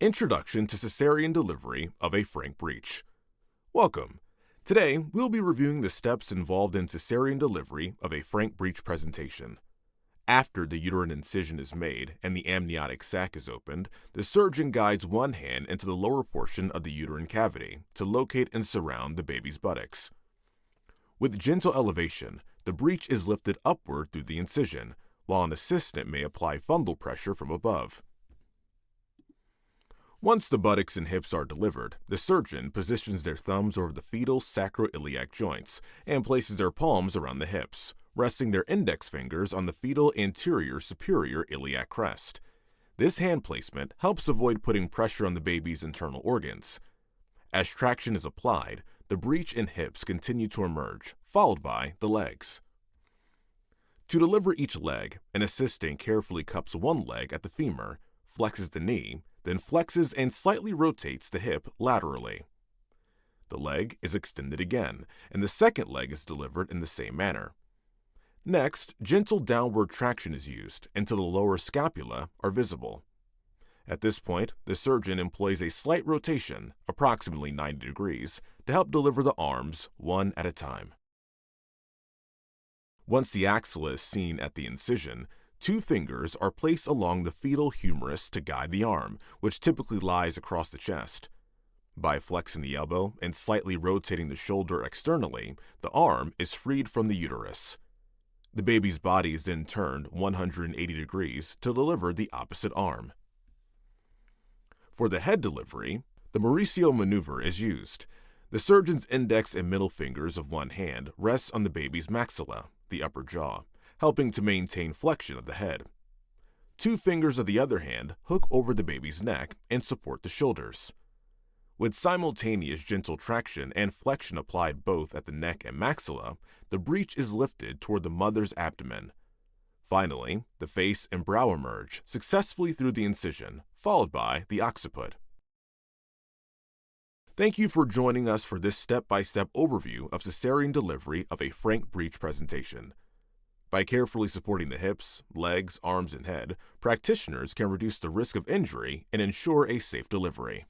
Introduction to Cesarean Delivery of a Frank Breech. Welcome. Today, we'll be reviewing the steps involved in cesarean delivery of a Frank Breech presentation. After the uterine incision is made and the amniotic sac is opened, the surgeon guides one hand into the lower portion of the uterine cavity to locate and surround the baby's buttocks. With gentle elevation, the breech is lifted upward through the incision, while an assistant may apply fundal pressure from above. Once the buttocks and hips are delivered, the surgeon positions their thumbs over the fetal sacroiliac joints and places their palms around the hips, resting their index fingers on the fetal anterior superior iliac crest. This hand placement helps avoid putting pressure on the baby's internal organs. As traction is applied, the breech and hips continue to emerge, followed by the legs. To deliver each leg, an assistant carefully cups one leg at the femur, flexes the knee, then flexes and slightly rotates the hip laterally. The leg is extended again, and the second leg is delivered in the same manner. Next, gentle downward traction is used until the lower scapula are visible. At this point, the surgeon employs a slight rotation, approximately 90 degrees, to help deliver the arms one at a time. Once the axilla is seen at the incision, 2 fingers are placed along the fetal humerus to guide the arm, which typically lies across the chest. By flexing the elbow and slightly rotating the shoulder externally, the arm is freed from the uterus. The baby's body is then turned 180 degrees to deliver the opposite arm. For the head delivery, the Mauricio maneuver is used. The surgeon's index and middle fingers of one hand rest on the baby's maxilla, the upper jaw, helping to maintain flexion of the head. 2 fingers of the other hand hook over the baby's neck and support the shoulders. With simultaneous gentle traction and flexion applied both at the neck and maxilla, the breech is lifted toward the mother's abdomen. Finally, the face and brow emerge successfully through the incision, followed by the occiput. Thank you for joining us for this step-by-step overview of cesarean delivery of a Frank Breech presentation. By carefully supporting the hips, legs, arms, and head, practitioners can reduce the risk of injury and ensure a safe delivery.